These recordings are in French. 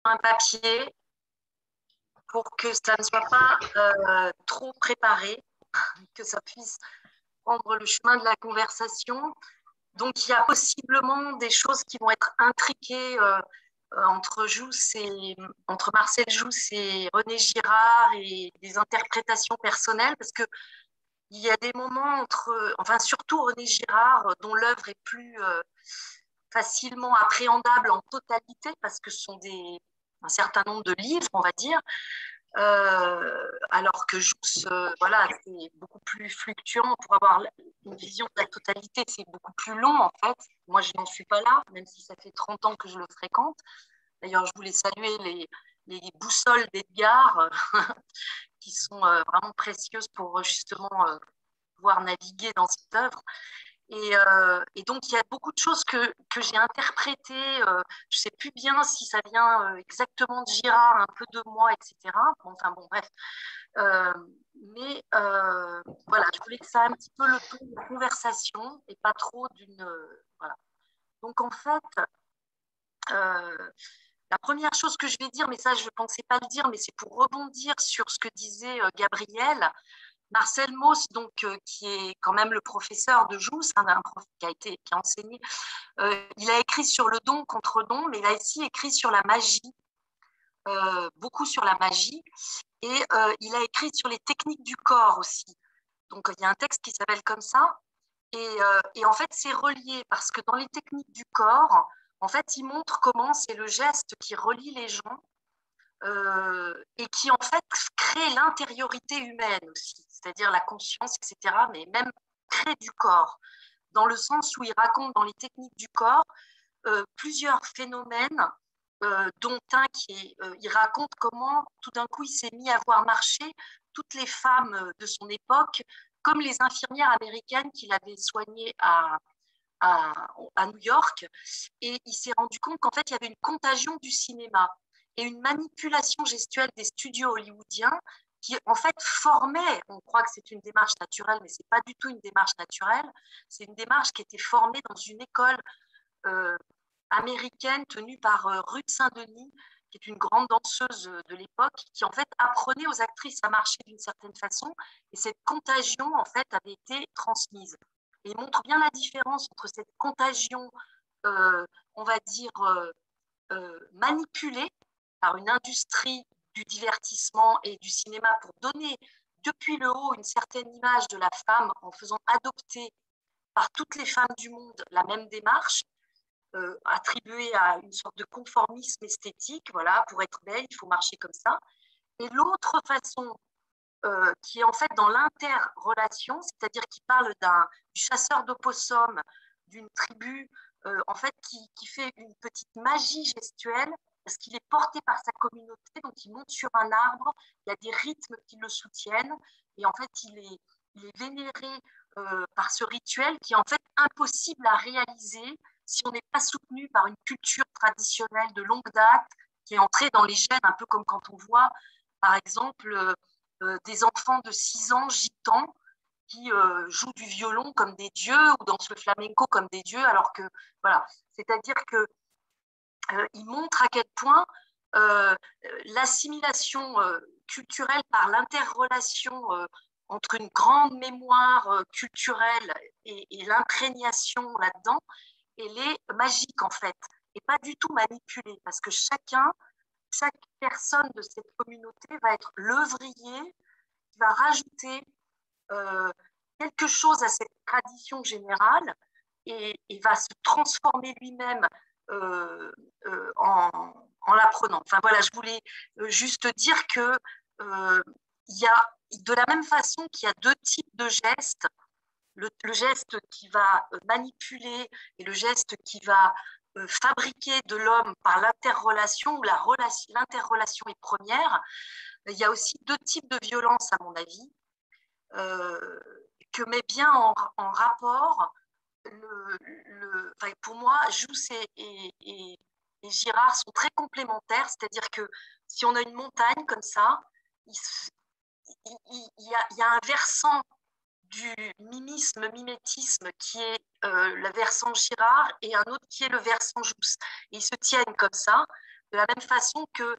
un papier pour que ça ne soit pas trop préparé, que ça puisse prendre le chemin de la conversation. Donc, il y a possiblement des choses qui vont être intriquées entre Marcel Jousse et René Girard et des interprétations personnelles, parce que il y a des moments enfin surtout René Girard, dont l'œuvre est plus facilement appréhendable en totalité, parce que ce sont un certain nombre de livres, on va dire, alors que Jousse, voilà, c'est beaucoup plus fluctuant. Pour avoir une vision de la totalité, c'est beaucoup plus long, en fait. Moi, je n'en suis pas là, même si ça fait 30 ans que je le fréquente. D'ailleurs, je voulais saluer les boussoles d'Edgar, qui sont vraiment précieuses pour justement pouvoir naviguer dans cette œuvre. Et donc, il y a beaucoup de choses que j'ai interprétées. Je ne sais plus bien si ça vient exactement de Girard, un peu de moi, etc. Bon, enfin, bon, bref. Euh, mais voilà, je voulais que ça ait un petit peu le ton de la conversation et pas trop d'une. Voilà. Donc, en fait, euh, la première chose que je vais dire, mais ça, je ne pensais pas le dire, mais c'est pour rebondir sur ce que disait Gabriel. Marcel Mauss, donc, qui est quand même le professeur de Jousse, un prof qui a enseigné, il a écrit sur le don contre don, mais il a aussi écrit sur la magie, beaucoup sur la magie, et il a écrit sur les techniques du corps aussi. Donc, il y a un texte qui s'appelle comme ça, et en fait, c'est relié, parce que dans les techniques du corps, en fait, il montre comment c'est le geste qui relie les gens, et qui en fait crée l'intériorité humaine aussi, c'est-à-dire la conscience, etc., mais même crée du corps, dans le sens où il raconte dans les techniques du corps plusieurs phénomènes, dont un il raconte comment tout d'un coup il s'est mis à voir marcher toutes les femmes de son époque, comme les infirmières américaines qu'il avait soignées à New York, et il s'est rendu compte qu'en fait il y avait une contagion du cinéma et une manipulation gestuelle des studios hollywoodiens qui en fait formait, on croit que c'est une démarche naturelle, mais c'est pas du tout une démarche naturelle, c'est une démarche qui était formée dans une école euh, américaine tenue par Ruth Saint-Denis, qui est une grande danseuse de l'époque, qui en fait apprenait aux actrices à marcher d'une certaine façon, et cette contagion en fait avait été transmise. Et il montre bien la différence entre cette contagion, on va dire, manipulée par une industrie du divertissement et du cinéma pour donner depuis le haut une certaine image de la femme en faisant adopter par toutes les femmes du monde la même démarche, attribuée à une sorte de conformisme esthétique. Voilà, pour être belle, il faut marcher comme ça. Et l'autre façon, qui est en fait dans l'interrelation, c'est-à-dire qui parle du chasseur d'opossum, d'une tribu, en fait, qui fait une petite magie gestuelle, parce qu'il est porté par sa communauté, donc il monte sur un arbre, il y a des rythmes qui le soutiennent, et en fait, il est vénéré par ce rituel qui est en fait impossible à réaliser si on n'est pas soutenu par une culture traditionnelle de longue date, qui est entrée dans les gènes, un peu comme quand on voit, par exemple, des enfants de 6 ans gitans qui jouent du violon comme des dieux ou dansent le flamenco comme des dieux, alors que, voilà, c'est-à-dire que il montre à quel point l'assimilation culturelle par l'interrelation entre une grande mémoire culturelle et l'imprégnation là-dedans, elle est magique en fait, et pas du tout manipulée, parce que chaque personne de cette communauté va être l'œuvrier qui va rajouter euh, quelque chose à cette tradition générale et va se transformer lui-même en l'apprenant. Enfin voilà, je voulais juste dire que il y a de la même façon qu'il y a deux types de gestes, le geste qui va manipuler et le geste qui va fabriquer de l'homme par l'interrelation, où l'interrelation est première. Il y a aussi deux types de violence, à mon avis, euh, que met bien en rapport enfin, pour moi, Jousse et Girard sont très complémentaires, c'est-à-dire que si on a une montagne comme ça, il, il y a un versant du mimisme, mimétisme qui est le versant Girard et un autre qui est le versant Jousse. Et ils se tiennent comme ça. De la même façon que,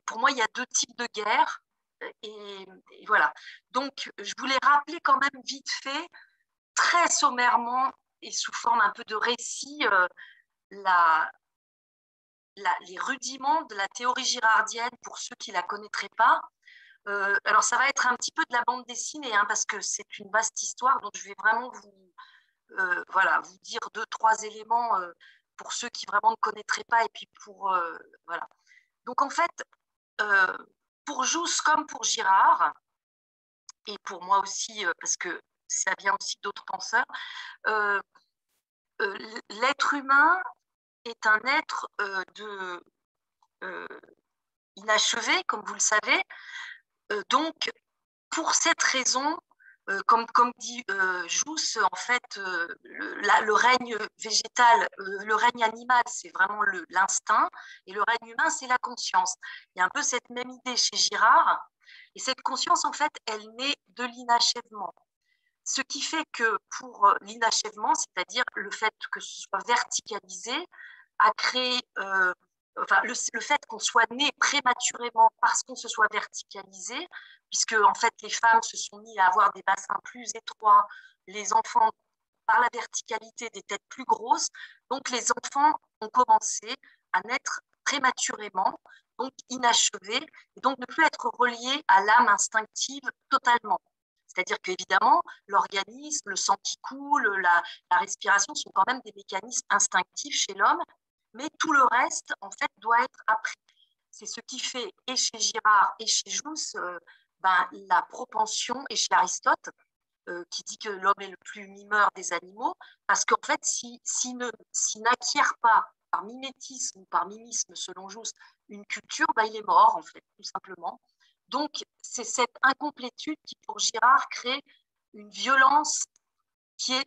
pour moi, il y a deux types de guerre. Et voilà. Donc, je voulais rappeler quand même vite fait, très sommairement et sous forme un peu de récit, la, les rudiments de la théorie girardienne pour ceux qui ne la connaîtraient pas. Alors, ça va être un petit peu de la bande dessinée, hein, parce que c'est une vaste histoire, donc je vais vraiment voilà, vous dire deux, trois éléments pour ceux qui vraiment ne connaîtraient pas, et puis pour... voilà. Donc, en fait, pour Jousse comme pour Girard, et pour moi aussi, parce que ça vient aussi d'autres penseurs, l'être humain est un être inachevé, comme vous le savez. Donc, pour cette raison, comme dit Jousse, en fait, le règne végétal, le règne animal, c'est vraiment l'instinct, et le règne humain, c'est la conscience. Il y a un peu cette même idée chez Girard, et cette conscience, en fait, elle naît de l'inachèvement. Ce qui fait que pour l'inachèvement, c'est-à-dire le fait que ce soit verticalisé, a créé, enfin, le fait qu'on soit né prématurément parce qu'on se soit verticalisé, puisque en fait les femmes se sont mis à avoir des bassins plus étroits, les enfants par la verticalité des têtes plus grosses, donc les enfants ont commencé à naître prématurément, donc inachevés, et donc ne plus être reliés à l'âme instinctive totalement. C'est-à-dire qu'évidemment, l'organisme, le sang qui coule, la respiration sont quand même des mécanismes instinctifs chez l'homme, mais tout le reste, en fait, doit être appris. C'est ce qui fait, et chez Girard et chez Jousse, la propension, et chez Aristote, qui dit que l'homme est le plus mimeur des animaux, parce qu'en fait, s'il n'acquiert pas par mimétisme ou par mimisme, selon Jousse, une culture, il est mort, en fait, tout simplement. Donc, c'est cette incomplétude qui, pour Girard, crée une violence qui est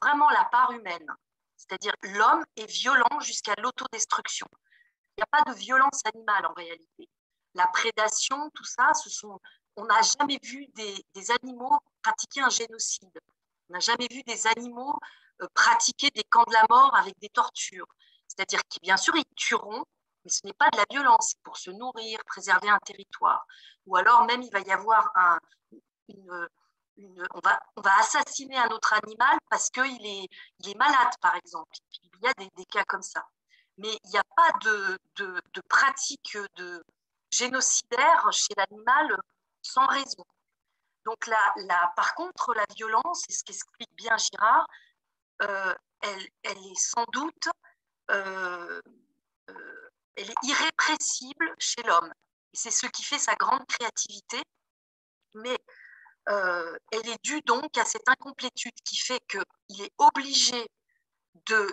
vraiment la part humaine. C'est-à-dire l'homme est violent jusqu'à l'autodestruction. Il n'y a pas de violence animale en réalité. La prédation, tout ça, on n'a jamais vu des animaux pratiquer un génocide. On n'a jamais vu des animaux pratiquer des camps de la mort avec des tortures. C'est-à-dire que bien sûr, ils tueront, mais ce n'est pas de la violence pour se nourrir, préserver un territoire. Ou alors même, il va y avoir on va assassiner un autre animal parce qu'il est malade, par exemple. Il y a des cas comme ça. Mais il n'y a pas de pratique de génocidaire chez l'animal sans raison. Donc par contre, la violence, et ce qu'explique bien Girard, elle est sans doute elle est irrépressible chez l'homme. Et c'est ce qui fait sa grande créativité. Mais elle est due donc à cette incomplétude qui fait qu'il est obligé de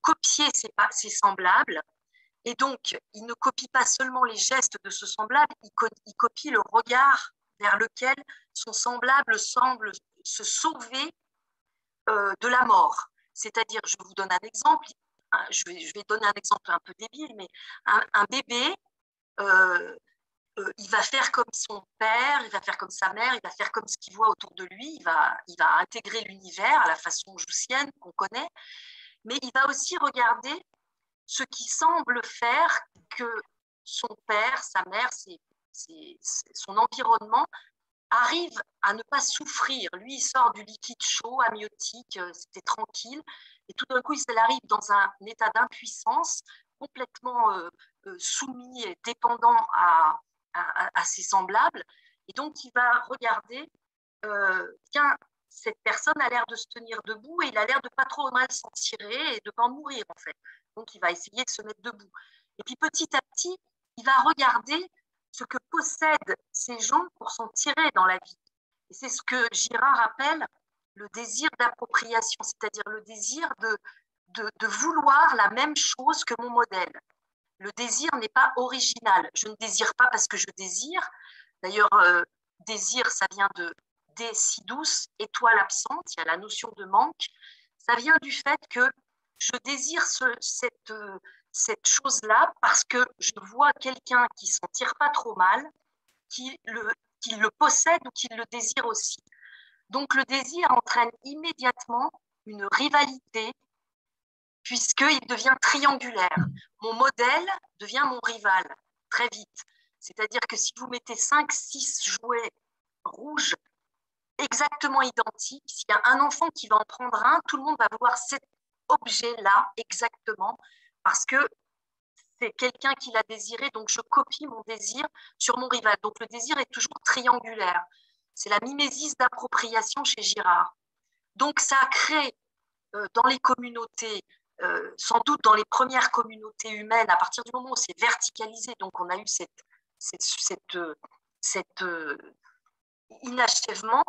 copier ses semblables. Et donc, il ne copie pas seulement les gestes de ce semblable, il copie le regard vers lequel son semblable semble se sauver de la mort. C'est-à-dire, je vous donne un exemple, je vais donner un exemple un peu débile, mais un bébé, il va faire comme son père, il va faire comme sa mère, il va faire comme ce qu'il voit autour de lui, il va intégrer l'univers à la façon joussienne qu'on connaît, mais il va aussi regarder ce qui semble faire que son père, sa mère, son environnement arrive à ne pas souffrir. Lui, il sort du liquide chaud, amniotique, c'était tranquille, et tout d'un coup, il arrive dans un état d'impuissance complètement soumis et dépendant à ses semblables. Et donc, il va regarder, tiens, cette personne a l'air de se tenir debout et il a l'air de pas trop mal s'en tirer et de pas en mourir, en fait. Donc, il va essayer de se mettre debout. Et puis, petit à petit, il va regarder ce que possèdent ces gens pour s'en tirer dans la vie. Et c'est ce que Girard appelle le désir d'appropriation, c'est-à-dire le désir de vouloir la même chose que mon modèle. Le désir n'est pas original. Je ne désire pas parce que je désire. D'ailleurs, désir, ça vient de décidus, étoile absente, il y a la notion de manque. Ça vient du fait que je désire cette chose-là parce que je vois quelqu'un qui s'en tire pas trop mal, qui le possède ou qui le désire aussi. Donc le désir entraîne immédiatement une rivalité puisqu'il devient triangulaire. Mon modèle devient mon rival, très vite. C'est-à-dire que si vous mettez 5-6 jouets rouges exactement identiques, s'il y a un enfant qui va en prendre un, tout le monde va vouloir cet objet-là exactement, parce que c'est quelqu'un qui l'a désiré, donc je copie mon désir sur mon rival. Donc le désir est toujours triangulaire. C'est la mimésis d'appropriation chez Girard. Donc ça a créé dans les communautés, sans doute dans les premières communautés humaines, à partir du moment où c'est verticalisé, donc on a eu cet inachèvement,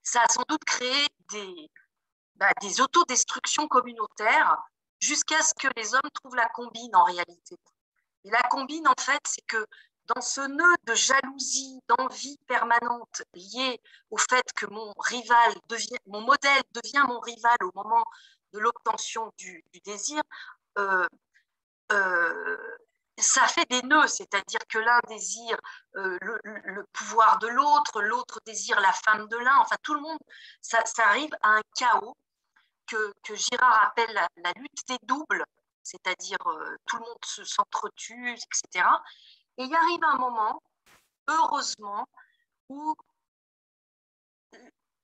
ça a sans doute créé des autodestructions communautaires jusqu'à ce que les hommes trouvent la combine en réalité. Et la combine, en fait, c'est que dans ce nœud de jalousie, d'envie permanente liée au fait que mon modèle devient mon rival au moment de l'obtention du désir, ça fait des nœuds, c'est-à-dire que l'un désire le pouvoir de l'autre, l'autre désire la femme de l'un, enfin tout le monde, ça arrive à un chaos que Girard appelle la lutte des doubles, c'est-à-dire tout le monde s'entretue, etc. Et il arrive un moment, heureusement, où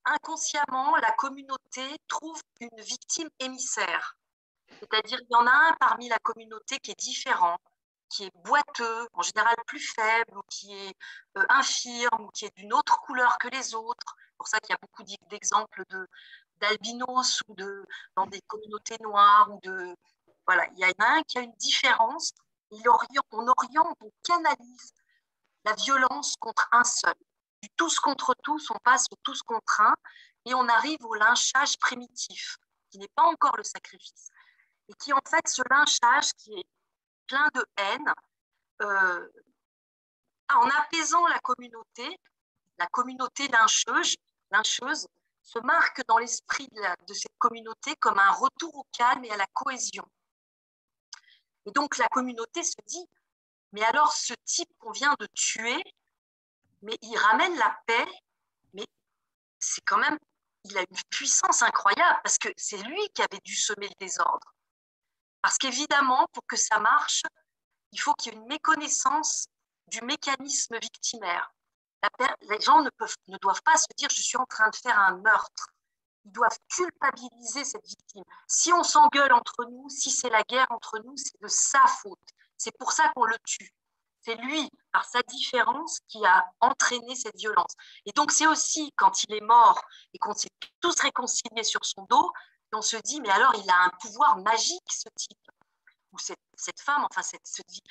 inconsciemment, la communauté trouve une victime émissaire. C'est-à-dire qu'il y en a un parmi la communauté qui est différent, qui est boiteux, en général plus faible, ou qui est infirme, ou qui est d'une autre couleur que les autres. C'est pour ça qu'il y a beaucoup d'exemples d'albinos ou dans des communautés noires. Voilà, il y en a un qui a une différence. On oriente, on canalise la violence contre un seul. Du tous contre tous, on passe au tous contre un et on arrive au lynchage primitif, qui n'est pas encore le sacrifice. Et qui, en fait, ce lynchage qui est plein de haine, en apaisant la communauté lyncheuse se marque dans l'esprit de cette communauté comme un retour au calme et à la cohésion. Et donc, la communauté se dit, mais alors ce type qu'on vient de tuer, mais il ramène la paix, mais c'est quand même, il a une puissance incroyable, parce que c'est lui qui avait dû semer le désordre. Parce qu'évidemment, pour que ça marche, il faut qu'il y ait une méconnaissance du mécanisme victimaire. Les gens ne doivent pas se dire « je suis en train de faire un meurtre ». Ils doivent culpabiliser cette victime. Si on s'engueule entre nous, si c'est la guerre entre nous, c'est de sa faute. C'est pour ça qu'on le tue. C'est lui, par sa différence, qui a entraîné cette violence. Et donc, c'est aussi quand il est mort et qu'on s'est tous réconciliés sur son dos, qu'on se dit, mais alors, il a un pouvoir magique, ce type, ou cette femme, enfin, cette vie,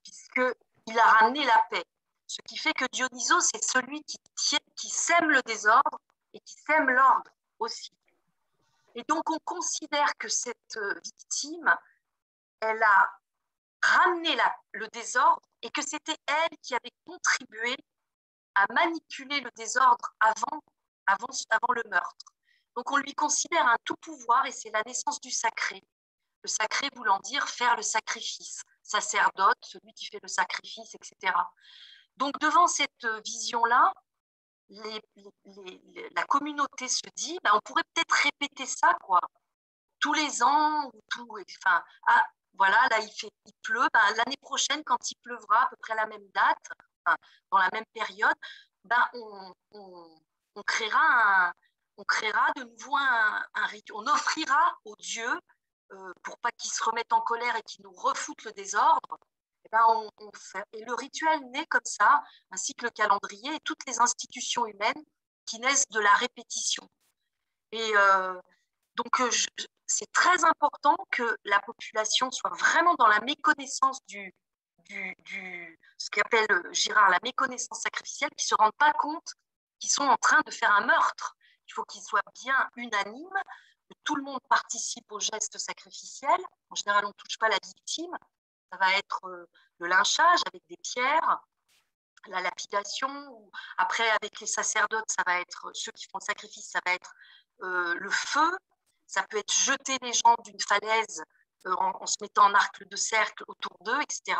puisqu'il a ramené la paix. Ce qui fait que Dionysos, c'est celui qui sème le désordre et qui sème l'ordre aussi. Et donc, on considère que cette victime, elle a ramené le désordre et que c'était elle qui avait contribué à manipuler le désordre avant le meurtre. Donc, on lui considère un tout pouvoir et c'est la naissance du sacré. Le sacré voulant dire faire le sacrifice, sacerdote, celui qui fait le sacrifice, etc. Donc, devant cette vision-là, la communauté se dit, on pourrait peut-être répéter ça, quoi, tous les ans, enfin, voilà, là il pleut, l'année prochaine, quand il pleuvra, à peu près à la même date, enfin, dans la même période, on créera de nouveau un rituel, on offrira aux dieux, pour pas qu'ils se remettent en colère et qu'ils nous refoutent le désordre, et le rituel naît comme ça, ainsi que le calendrier et toutes les institutions humaines qui naissent de la répétition. Et donc, c'est très important que la population soit vraiment dans la méconnaissance ce qu'appelle Girard la méconnaissance sacrificielle, qu'ils ne se rendent pas compte qu'ils sont en train de faire un meurtre. Il faut qu'ils soient bien unanimes, que tout le monde participe au geste sacrificiel. En général, on ne touche pas la victime. Ça va être le lynchage avec des pierres, la lapidation. Après, avec les sacerdotes, ça va être ceux qui font le sacrifice, ça va être le feu. Ça peut être jeter les gens d'une falaise en se mettant en arc de cercle autour d'eux, etc.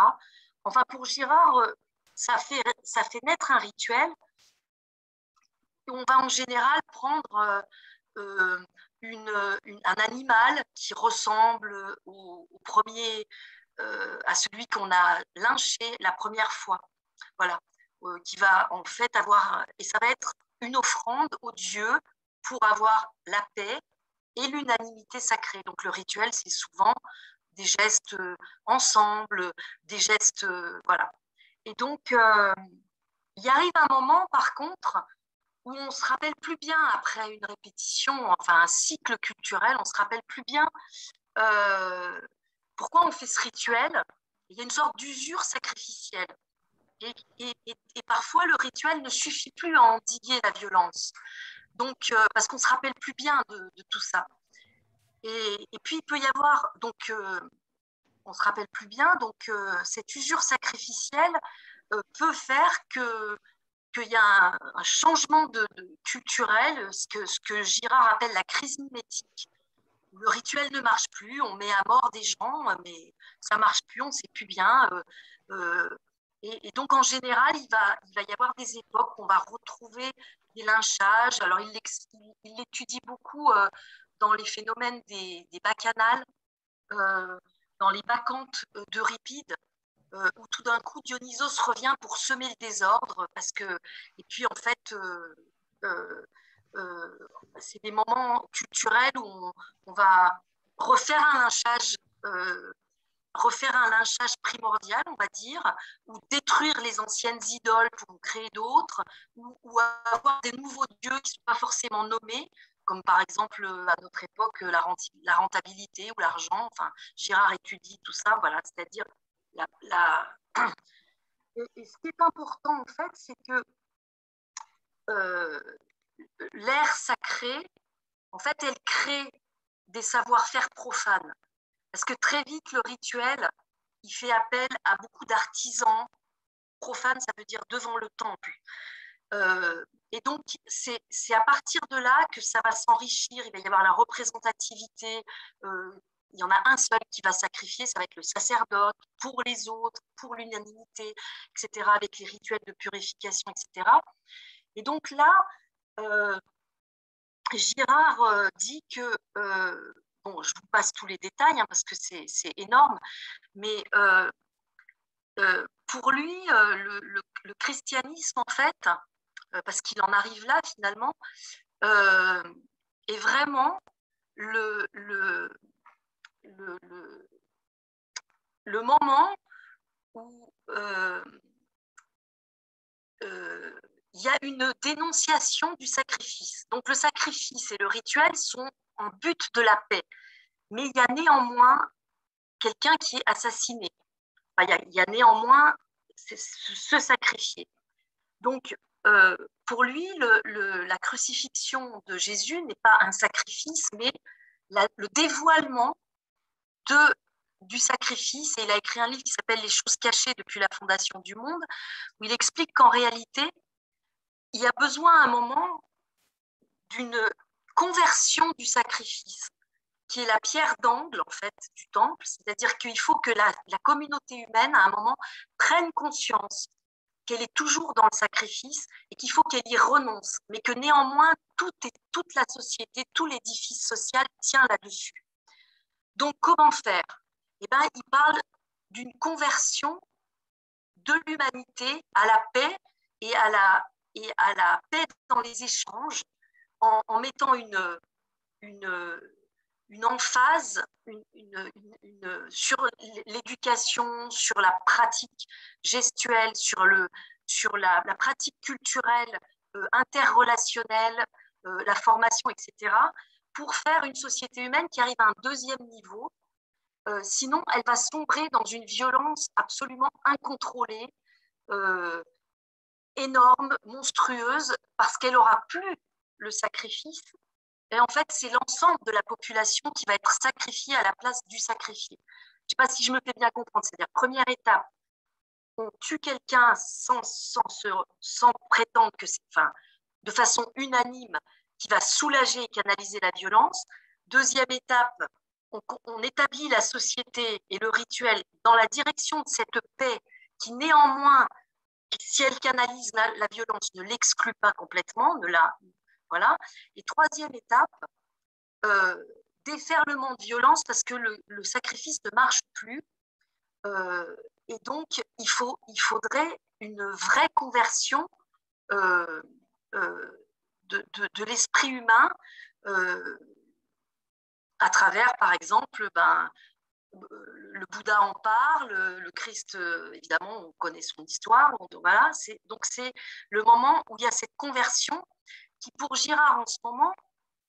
Enfin, pour Girard, ça fait naître un rituel. On va en général prendre un animal qui ressemble au premier, à celui qu'on a lynché la première fois. Voilà, qui va en fait avoir, et ça va être une offrande au Dieu pour avoir la paix et l'unanimité sacrée. Donc le rituel, c'est souvent des gestes ensemble, des gestes, voilà. Et donc, il arrive un moment, par contre, où on ne se rappelle plus bien après une répétition, enfin un cycle culturel, on ne se rappelle plus bien euh, pourquoi on fait ce rituel. Il y a une sorte d'usure sacrificielle. Et parfois, le rituel ne suffit plus à endiguer la violence. Donc, parce qu'on ne se rappelle plus bien de tout ça. Et puis, il peut y avoir, donc, on ne se rappelle plus bien, donc cette usure sacrificielle peut faire qu'il y a un changement culturel, ce que Girard appelle la crise mimétique. Le rituel ne marche plus, on met à mort des gens, mais ça ne marche plus, on ne sait plus bien. Et donc, en général, il va y avoir des époques où on va retrouver des lynchages. Alors, il l'étudie beaucoup dans les phénomènes des bacchanales, euh, dans les bacchantes d'Euripide, où tout d'un coup Dionysos revient pour semer le désordre, parce que, et puis en fait, euh, euh, c'est des moments culturels où on va refaire un lynchage, euh, refaire un lynchage primordial, on va dire, ou détruire les anciennes idoles pour en créer d'autres, ou avoir des nouveaux dieux qui ne sont pas forcément nommés, comme par exemple à notre époque la rentabilité ou l'argent. Enfin, Girard étudie tout ça, voilà, c'est-à-dire la... Et ce qui est important en fait, c'est que euh, l'ère sacrée, en fait, elle crée des savoir-faire profanes. Parce que très vite, le rituel, il fait appel à beaucoup d'artisans. Profane, ça veut dire devant le temple. Et donc, c'est à partir de là que ça va s'enrichir. Il va y avoir la représentativité. Il y en a un seul qui va sacrifier, ça va être le sacerdote, pour les autres, pour l'unanimité, etc., avec les rituels de purification, etc. Et donc là, euh, Girard dit que, bon, je vous passe tous les détails hein, parce que c'est énorme, mais pour lui, le christianisme, en fait, parce qu'il en arrive là finalement, euh, est vraiment le, le, le, le, le moment où il y a une dénonciation du sacrifice. Donc le sacrifice et le rituel sont en but de la paix, mais il y a néanmoins quelqu'un qui est assassiné. Enfin, il y a néanmoins se sacrifier. Donc, pour lui, la crucifixion de Jésus n'est pas un sacrifice, mais le dévoilement de, du sacrifice. Et il a écrit un livre qui s'appelle Les choses cachées depuis la fondation du monde, où il explique qu'en réalité, il y a besoin à un moment d'une conversion du sacrifice, qui est la pierre d'angle en fait du temple, c'est-à-dire qu'il faut que la communauté humaine à un moment prenne conscience qu'elle est toujours dans le sacrifice et qu'il faut qu'elle y renonce, mais que néanmoins toute la société, tout l'édifice social tient là-dessus. Donc comment faire? Eh bien, il parle d'une conversion de l'humanité à la paix et à la paix dans les échanges en mettant une, une emphase sur l'éducation, sur la pratique gestuelle, sur la pratique culturelle, interrelationnelle, la formation, etc., pour faire une société humaine qui arrive à un deuxième niveau. Sinon, elle va sombrer dans une violence absolument incontrôlée, euh, énorme, monstrueuse, parce qu'elle n'aura plus le sacrifice. Et en fait, c'est l'ensemble de la population qui va être sacrifiée à la place du sacrifié. Je ne sais pas si je me fais bien comprendre. C'est-à-dire, première étape, on tue quelqu'un sans prétendre que c'est, enfin, de façon unanime, qui va soulager et canaliser la violence. Deuxième étape, on établit la société et le rituel dans la direction de cette paix qui, néanmoins, si elle canalise la violence, ne l'exclut pas complètement, ne la, voilà. Et troisième étape, déferlement de violence parce que le sacrifice ne marche plus. Et donc, il faudrait une vraie conversion de l'esprit humain à travers, par exemple, le Bouddha en parle, le Christ, évidemment, on connaît son histoire. Voilà, donc c'est le moment où il y a cette conversion qui, pour Girard en ce moment,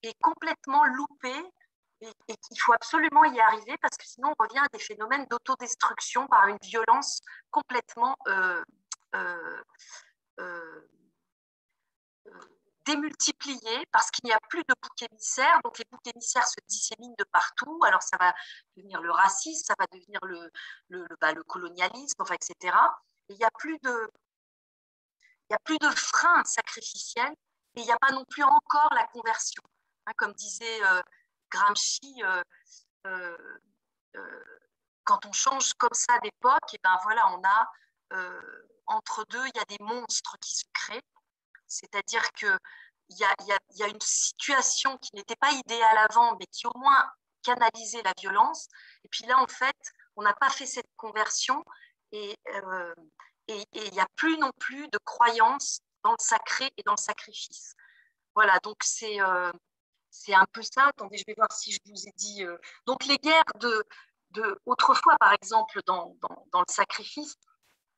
est complètement loupée et qu'il faut absolument y arriver parce que sinon on revient à des phénomènes d'autodestruction par une violence complètement démultipliée parce qu'il n'y a plus de bouc émissaire, donc les boucs émissaires se disséminent de partout, alors ça va devenir le racisme, ça va devenir le colonialisme, enfin, etc. Et il n'y a plus de frein sacrificiel et il n'y a pas non plus encore la conversion. Hein, comme disait Gramsci, quand on change comme ça d'époque, et ben voilà, on a entre deux, il y a des monstres qui se créent. C'est-à-dire qu'il y a une situation qui n'était pas idéale avant, mais qui au moins canalisait la violence. Et puis là, en fait, on n'a pas fait cette conversion et il n'y a plus non plus de croyance dans le sacré et dans le sacrifice. Voilà, donc c'est un peu ça. Attendez, je vais voir si je vous ai dit. Donc les guerres autrefois, par exemple, dans le sacrifice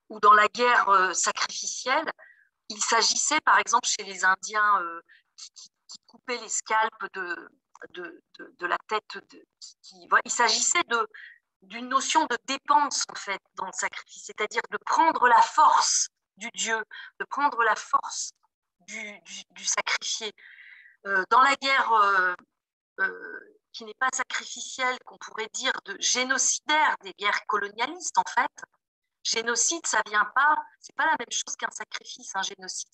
ou dans la guerre sacrificielle, il s'agissait, par exemple, chez les Indiens qui coupaient les scalpes de la tête, il s'agissait d'une notion de dépense, en fait, dans le sacrifice, c'est-à-dire de prendre la force du Dieu, de prendre la force du sacrifié. Dans la guerre qui n'est pas sacrificielle, qu'on pourrait dire de génocidaire, des guerres colonialistes, en fait, génocide, ça vient pas, c'est pas la même chose qu'un sacrifice. Un génocide,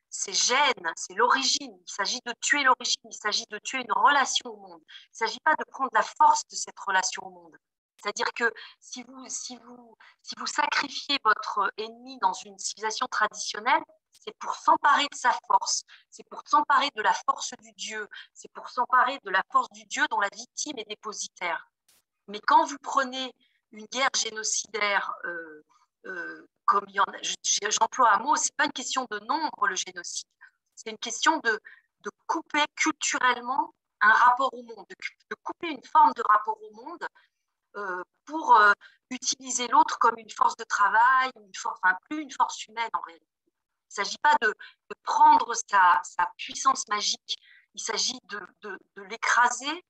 c'est gêne, c'est l'origine. Il s'agit de tuer l'origine, il s'agit de tuer une relation au monde. Il ne s'agit pas de prendre la force de cette relation au monde. C'est-à-dire que si vous sacrifiez votre ennemi dans une civilisation traditionnelle, c'est pour s'emparer de sa force, c'est pour s'emparer de la force du Dieu, c'est pour s'emparer de la force du Dieu dont la victime est dépositaire. Mais quand vous prenez une guerre génocidaire, comme il y en a, j'emploie un mot, ce n'est pas une question de nombre, le génocide. C'est une question de couper culturellement un rapport au monde, de couper une forme de rapport au monde pour utiliser l'autre comme une force de travail, plus une force humaine en réalité. Il ne s'agit pas de prendre sa puissance magique, il s'agit de l'écraser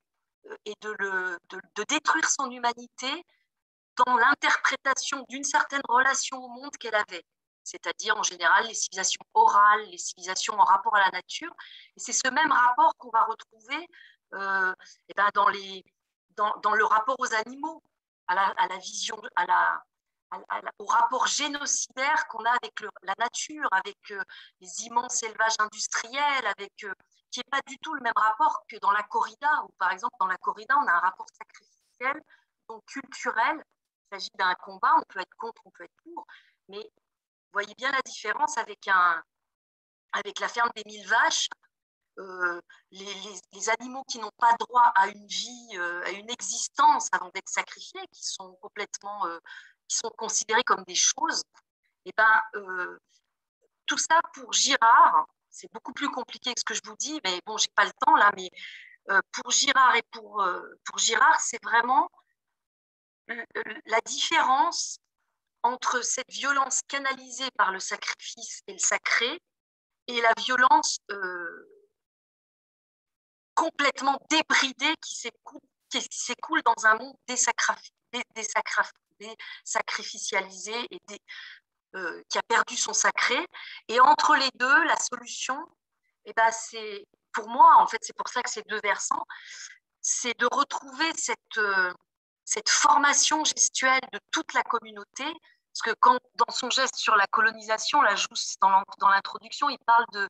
et de détruire son humanité dans l'interprétation d'une certaine relation au monde qu'elle avait, c'est-à-dire en général les civilisations orales, les civilisations en rapport à la nature. Et c'est ce même rapport qu'on va retrouver dans le rapport aux animaux, à la vision, au rapport génocidaire qu'on a avec la nature, avec les immenses élevages industriels, qui n'est pas du tout le même rapport que dans la corrida, où par exemple dans la corrida, on a un rapport sacrificiel, donc culturel. Il s'agit d'un combat, on peut être contre, on peut être pour, mais vous voyez bien la différence avec la ferme des 1000 vaches. Les animaux qui n'ont pas droit à une vie, à une existence avant d'être sacrifiés, qui sont complètement, qui sont considérés comme des choses, et tout ça pour Girard, c'est beaucoup plus compliqué que ce que je vous dis, mais bon, j'ai pas le temps là, mais pour Girard et pour Girard, c'est vraiment la différence entre cette violence canalisée par le sacrifice et le sacré et la violence complètement débridée qui s'écoule dans un monde désacrificialisé et qui a perdu son sacré. Et entre les deux, la solution, c'est, pour moi, en fait, c'est pour ça que c'est deux versants, c'est de retrouver cette formation gestuelle de toute la communauté, parce que dans son geste sur la colonisation, là, dans l'introduction, il parle de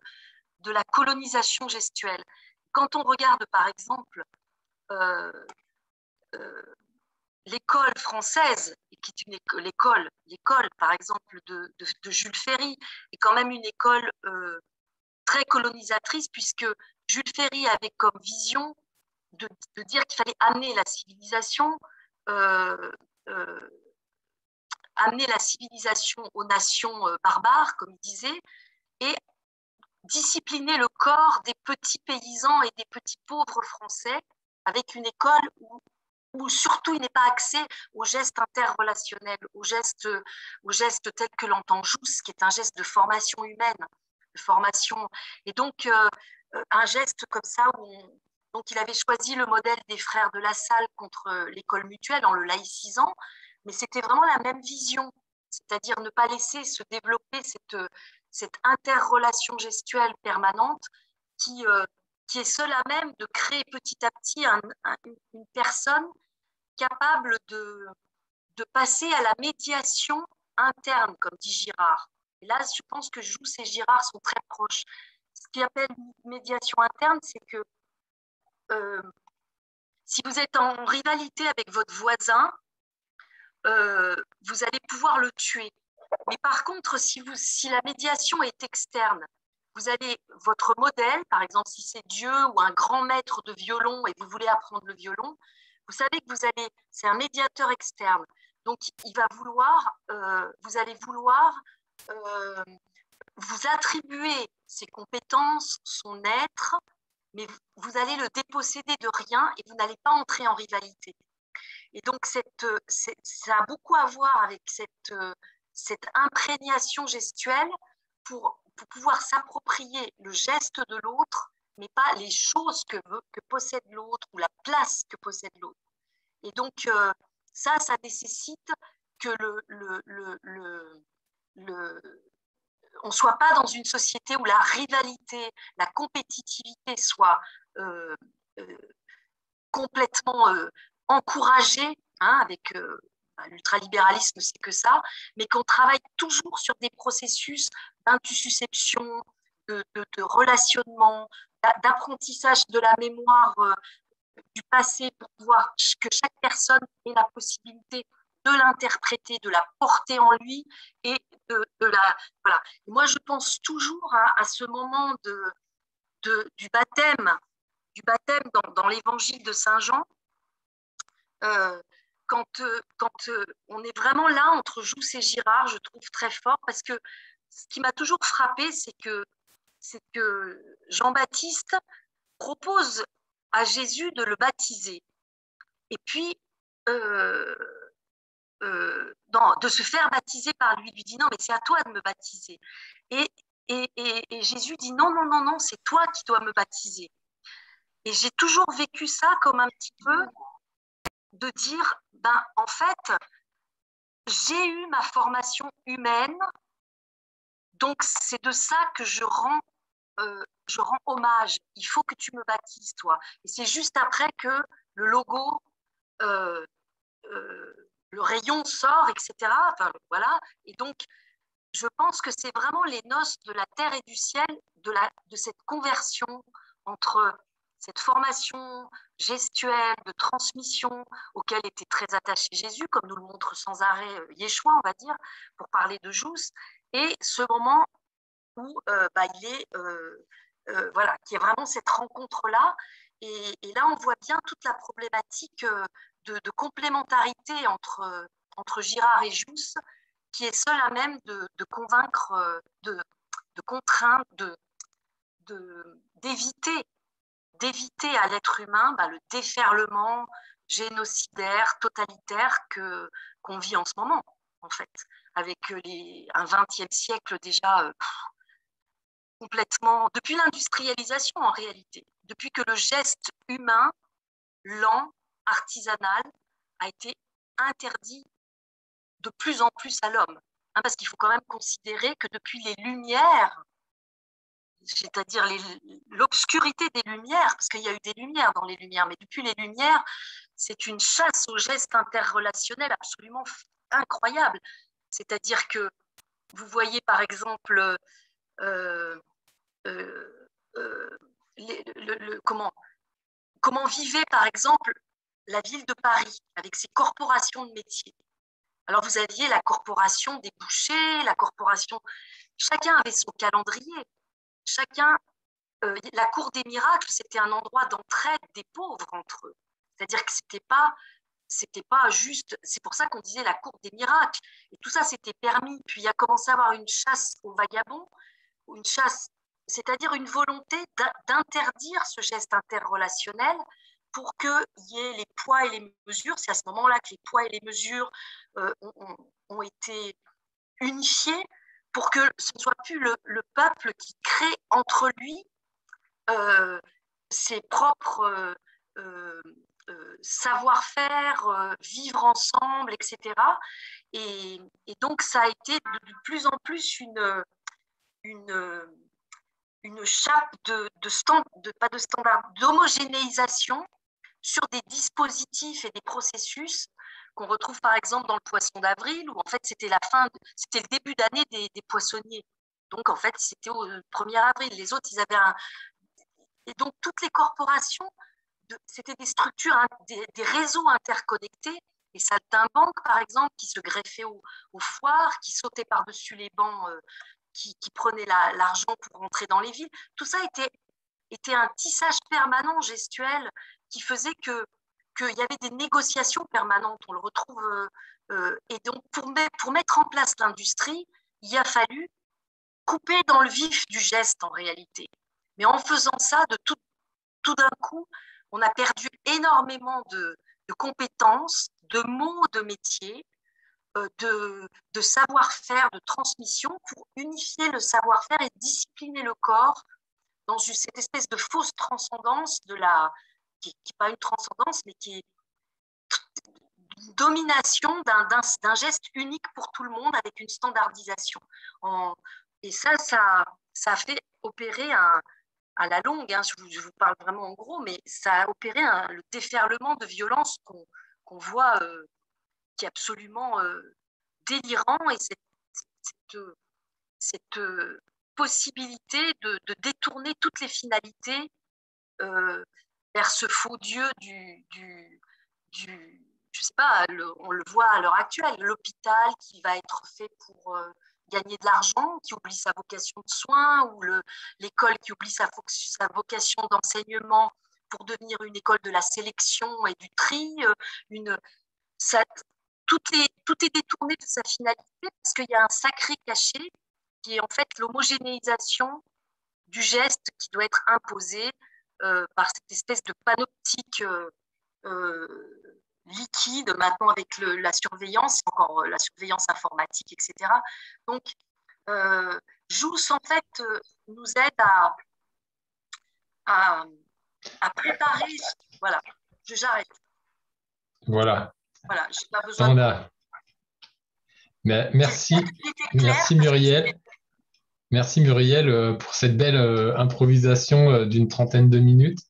la colonisation gestuelle. Quand on regarde, par exemple, l'école française, qui est l'école, par exemple, de Jules Ferry, est quand même une école très colonisatrice, puisque Jules Ferry avait comme vision de dire qu'il fallait amener la civilisation, euh, euh, amener la civilisation aux nations barbares, comme il disait, et discipliner le corps des petits paysans et des petits pauvres français avec une école où surtout il n'est pas accès aux gestes interrelationnels, aux gestes tels que l'entend Jousse, qui est un geste de formation humaine, de formation. Et donc, un geste comme ça donc il avait choisi le modèle des frères de La Salle contre l'école mutuelle en le laïcisant, mais c'était vraiment la même vision, c'est-à-dire ne pas laisser se développer cette interrelation gestuelle permanente qui, qui est seule à même de créer petit à petit une personne capable de passer à la médiation interne, comme dit Girard. Et là, je pense que Jousse et Girard sont très proches. Ce qu'il appelle médiation interne, c'est que si vous êtes en rivalité avec votre voisin, vous allez pouvoir le tuer. Mais par contre, si la médiation est externe, vous avez votre modèle, par exemple, si c'est Dieu ou un grand maître de violon et vous voulez apprendre le violon, vous savez que c'est un médiateur externe. Donc, vous allez vouloir vous attribuer ses compétences, son être, mais vous allez le déposséder de rien et vous n'allez pas entrer en rivalité. Et donc, ça a beaucoup à voir avec cette imprégnation gestuelle pour pouvoir s'approprier le geste de l'autre, mais pas les choses que possède l'autre ou la place que possède l'autre. Et donc, ça nécessite que on ne soit pas dans une société où la rivalité, la compétitivité soit complètement encouragée, hein, avec l'ultralibéralisme, c'est que ça, mais qu'on travaille toujours sur des processus d'intussusception, de relationnement, d'apprentissage de la mémoire du passé pour pouvoir que chaque personne ait la possibilité de l'interpréter, de la porter en lui et de la... Voilà. Et moi, je pense toujours à ce moment du baptême dans l'évangile de Saint Jean, quand on est vraiment là entre Jousse et Girard, je trouve très fort, parce que ce qui m'a toujours frappé, c'est que Jean-Baptiste propose à Jésus de le baptiser. Et puis, de se faire baptiser par lui. Il lui dit non, mais c'est à toi de me baptiser. Et Jésus dit non, non, non, non, c'est toi qui dois me baptiser. Et j'ai toujours vécu ça comme un petit peu de dire, ben, en fait, j'ai eu ma formation humaine, donc c'est de ça que je rends hommage. Il faut que tu me baptises, toi. Et c'est juste après que le logo, le rayon sort, etc. Enfin, voilà. Et donc, je pense que c'est vraiment les noces de la terre et du ciel, de cette conversion entre cette formation gestuelle, de transmission, auquel était très attaché Jésus, comme nous le montre sans arrêt Yeshua, on va dire, pour parler de Jousse, et ce moment où il est, voilà, qui est vraiment cette rencontre-là. Et là, on voit bien toute la problématique de complémentarité entre Girard et Jousse, qui est seul à même de convaincre, de contraindre, d'éviter à l'être humain le déferlement génocidaire, totalitaire qu'on vit en ce moment, en fait, avec un XXe siècle déjà complètement, depuis l'industrialisation en réalité, depuis que le geste humain, lent, artisanal, a été interdit de plus en plus à l'homme. Hein, parce qu'il faut quand même considérer que depuis les Lumières, c'est-à-dire l'obscurité des Lumières, parce qu'il y a eu des Lumières dans les Lumières, mais depuis les Lumières, c'est une chasse aux gestes interrelationnels absolument incroyable. C'est-à-dire que vous voyez par exemple comment vivait par exemple la ville de Paris avec ses corporations de métiers. Alors vous aviez la corporation des bouchers, la corporation, chacun avait son calendrier, chacun la cour des miracles, c'était un endroit d'entraide des pauvres entre eux. C'est-à-dire que c'était pas juste, c'est pour ça qu'on disait la cour des miracles. Et tout ça, c'était permis. Puis il a commencé à avoir une chasse aux vagabonds, une chasse, c'est-à-dire une volonté d'interdire ce geste interrelationnel pour qu'il y ait les poids et les mesures. C'est à ce moment-là que les poids et les mesures ont été unifiés pour que ce ne soit plus le peuple qui crée entre lui ses propres savoir-faire, vivre ensemble, etc. Et donc, ça a été de plus en plus une, une chape pas de standard, d'homogénéisation sur des dispositifs et des processus qu'on retrouve par exemple dans le Poisson d'avril, où en fait c'était c'était le début d'année des poissonniers. Donc en fait c'était au 1er avril. Les autres, ils avaient Et donc toutes les corporations, c'était des structures, des réseaux interconnectés. Les saltimbanques, par exemple, qui se greffaient aux foires, qui sautaient par-dessus les bancs, qui prenaient l'argent pour rentrer dans les villes. Tout ça était un tissage permanent gestuel qui faisait qu'il y avait des négociations permanentes. On le retrouve. Et donc, pour mettre en place l'industrie, il a fallu couper dans le vif du geste en réalité. Mais en faisant ça, tout d'un coup, on a perdu énormément de compétences, de mots, de métiers, de savoir-faire, de transmission pour unifier le savoir-faire et discipliner le corps dans cette espèce de fausse transcendance qui n'est pas une transcendance, mais qui est une domination d'un geste unique pour tout le monde avec une standardisation. Et ça a fait opérer à la longue, hein, je vous parle vraiment en gros, mais ça a opéré le déferlement de violence qu'on voit, qui est absolument délirant, et cette possibilité de détourner toutes les finalités vers ce faux Dieu je sais pas, on le voit à l'heure actuelle, l'hôpital qui va être fait pour gagner de l'argent, qui oublie sa vocation de soins, ou l'école qui oublie sa vocation d'enseignement pour devenir une école de la sélection et du tri. Ça, tout est détourné de sa finalité parce qu'il y a un sacré caché qui est en fait l'homogénéisation du geste qui doit être imposé par cette espèce de panoptique liquide maintenant avec la surveillance, encore la surveillance informatique, etc. Donc, JUS, en fait, nous aide à préparer. Voilà, j'arrête. Voilà. Voilà, je n'ai pas besoin de... Merci Muriel. Merci Muriel pour cette belle improvisation d'une 30aine de minutes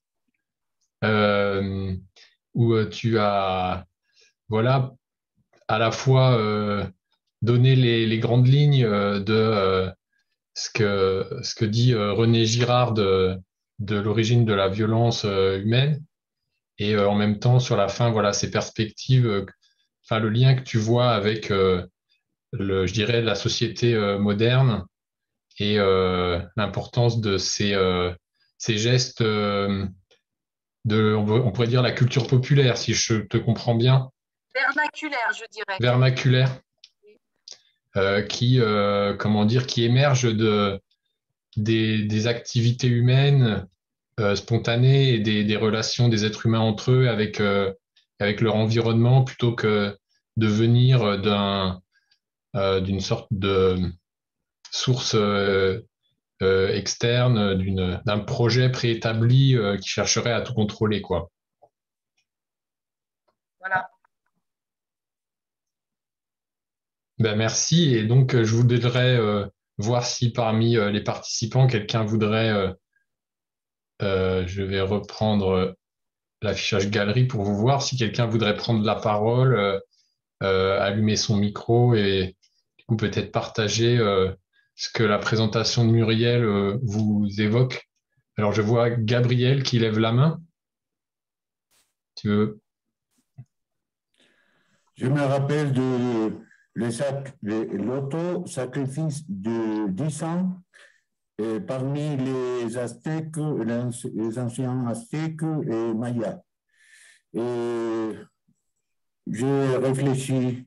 où tu as voilà, à la fois donné les grandes lignes de ce que dit René Girard de l'origine de la violence humaine, et en même temps sur la fin, voilà, ces perspectives, enfin le lien que tu vois avec je dirais la société moderne et l'importance de ces gestes on pourrait dire la culture populaire, si je te comprends bien. Vernaculaire, je dirais. Vernaculaire, comment dire, qui émerge des activités humaines spontanées et des relations des êtres humains entre eux avec leur environnement, plutôt que de venir d'une sorte de source externe, d'un projet préétabli qui chercherait à tout contrôler, quoi. Voilà. Ben, merci. Et donc, je voudrais voir si parmi les participants, quelqu'un voudrait... je vais reprendre l'affichage galerie pour vous voir. Si quelqu'un voudrait prendre la parole, allumer son micro et du coup peut-être partager ce que la présentation de Muriel vous évoque. Alors, je vois Gabriel qui lève la main. Tu veux? Je me rappelle de l'auto-sacrifice de 10 ans parmi les Aztèques, les anciens Aztèques et Mayas. Et j'ai réfléchi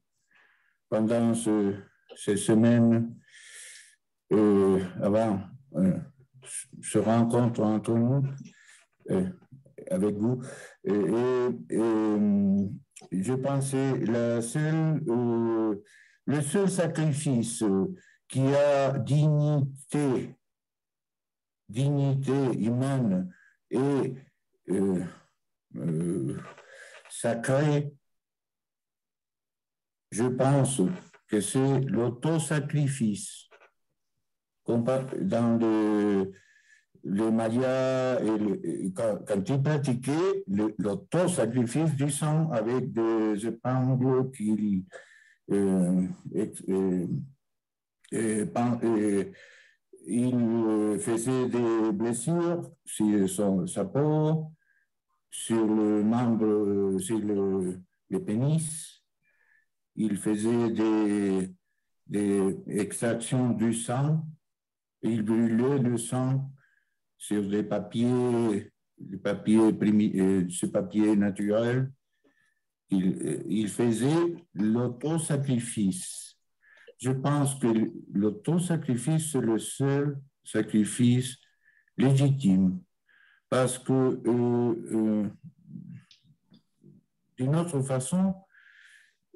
pendant ces semaines avant ce rencontre entre nous, avec vous, je pensais le seul sacrifice qui a dignité humaine et sacrée, je pense que c'est l'autosacrifice. Dans les Mayas, quand ils pratiquaient l'autosacrifice du sang avec des épingles qu'ils il faisait des blessures sur sa peau, sur le membre, sur le pénis. Il faisait des extractions du sang. Il brûlait le sang sur ce papier naturel. Il faisait l'autosacrifice. Je pense que l'autosacrifice, c'est le seul sacrifice légitime. Parce que, d'une autre façon,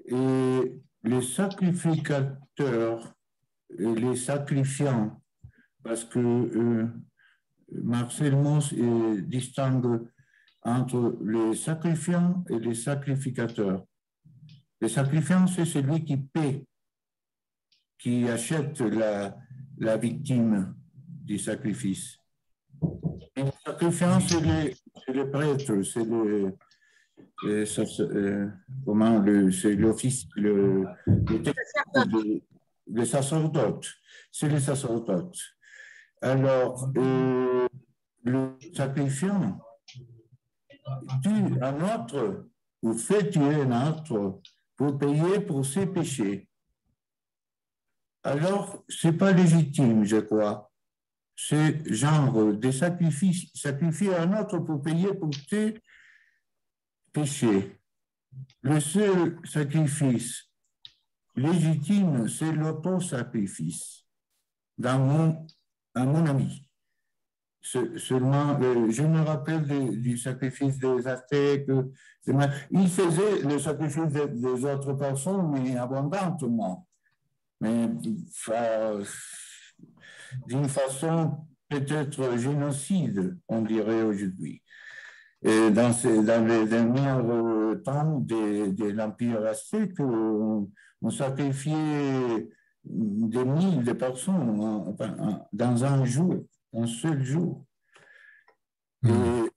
les sacrificateurs et les sacrifiants, parce que Marcel Mauss distingue entre les sacrifiants et les sacrificateurs. Les sacrifiants, c'est celui qui paie, qui achète la victime du sacrifice. Et les sacrifiants, c'est les prêtres, c'est c'est l'office, le sacerdote, c'est les sacerdotes. Alors, le sacrifiant tue un autre ou fait tuer un autre pour payer pour ses péchés. Alors, ce n'est pas légitime, je crois. C'est genre des sacrifices, sacrifier un autre pour payer pour tes péchés. Le seul sacrifice légitime, c'est l'autosacrifice, à mon avis. Seulement, je me rappelle du sacrifice des Aztèques. Ils faisaient le sacrifice des autres personnes, mais abondamment. Mais d'une façon peut-être génocide, on dirait aujourd'hui. Dans les derniers temps de l'Empire aztèque, on sacrifiait des milliers de personnes dans un jour, un seul jour. Il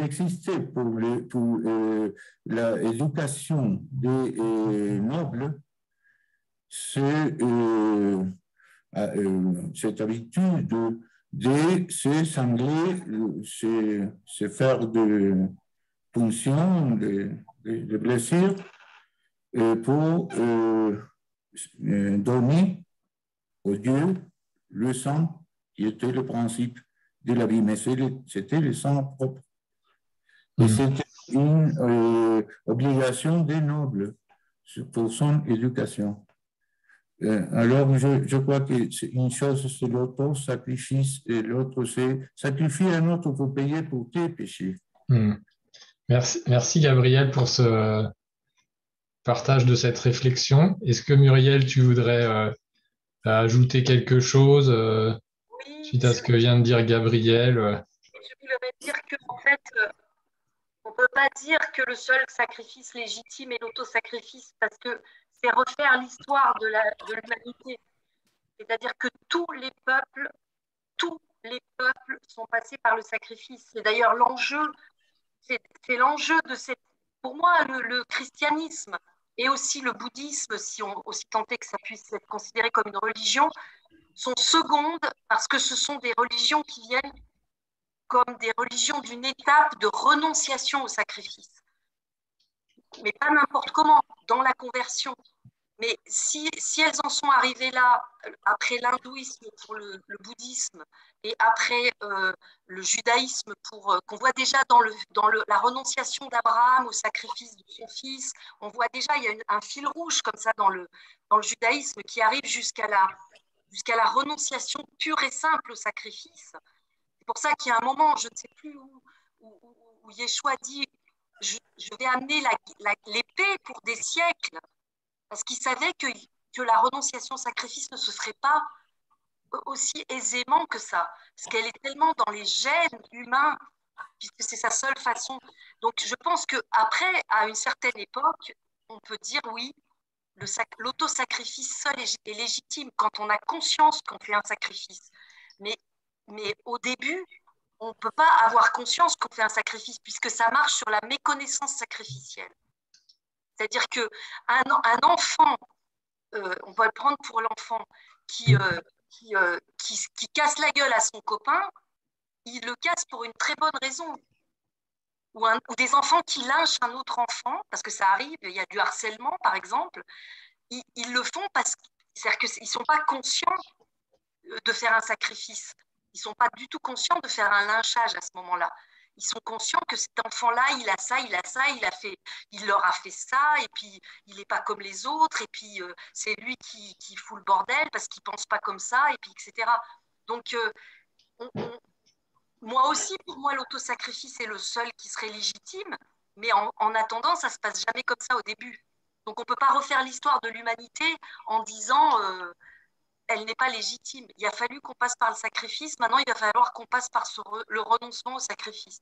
existait pour l'éducation des nobles cette habitude de se sangler, se faire de punction, de blessures, pour donner aux dieux le sang qui était le principe de la vie, mais c'était le sang propre. Et c'était une obligation des nobles pour son éducation. Alors, je crois qu'une chose, c'est l'auto-sacrifice et l'autre, c'est sacrifier un autre pour payer pour tes péchés. Merci Gabriel pour ce partage de cette réflexion. Est-ce que Muriel, tu voudrais ajouter quelque chose suite à ce que vient de dire Gabriel? Je voulais dire qu'en fait, on ne peut pas dire que le seul sacrifice légitime est l'autosacrifice, parce que c'est refaire l'histoire de l'humanité. C'est-à-dire que tous les peuples sont passés par le sacrifice. C'est d'ailleurs l'enjeu, c'est l'enjeu de pour moi, le christianisme et aussi le bouddhisme, aussi tant est que ça puisse être considéré comme une religion, sont secondes parce que ce sont des religions qui viennent comme des religions d'une étape de renonciation au sacrifice. Mais pas n'importe comment, dans la conversion. Mais si elles en sont arrivées là, après l'hindouisme pour le bouddhisme et après le judaïsme, qu'on voit déjà dans la renonciation d'Abraham au sacrifice de son fils, on voit déjà, il y a un fil rouge comme ça dans le judaïsme qui arrive jusqu'à la renonciation pure et simple au sacrifice. C'est pour ça qu'il y a un moment, je ne sais plus où Yeshua dit, je vais amener l'épée pour des siècles. Parce qu'il savait que la renonciation au sacrifice ne se ferait pas aussi aisément que ça. Parce qu'elle est tellement dans les gènes humains, puisque c'est sa seule façon. Donc je pense qu'après, à une certaine époque, on peut dire oui, l'autosacrifice seul est légitime quand on a conscience qu'on fait un sacrifice. Mais au début, on ne peut pas avoir conscience qu'on fait un sacrifice, puisque ça marche sur la méconnaissance sacrificielle. C'est-à-dire qu'un enfant, on va le prendre pour l'enfant qui casse la gueule à son copain, il le casse pour une très bonne raison. Ou des enfants qui lynchent un autre enfant, parce que ça arrive, il y a du harcèlement par exemple, ils le font parce qu'ils ne sont pas conscients de faire un sacrifice. Ils ne sont pas du tout conscients de faire un lynchage à ce moment-là. Ils sont conscients que cet enfant-là, il a ça, il leur a fait ça, et puis il n'est pas comme les autres, et puis c'est lui qui fout le bordel parce qu'il ne pense pas comme ça, et puis etc. Donc, moi aussi, pour moi, l'autosacrifice est le seul qui serait légitime, mais en attendant, ça ne se passe jamais comme ça au début. Donc, on ne peut pas refaire l'histoire de l'humanité en disant elle n'est pas légitime. Il a fallu qu'on passe par le sacrifice. Maintenant, il va falloir qu'on passe par le renoncement au sacrifice.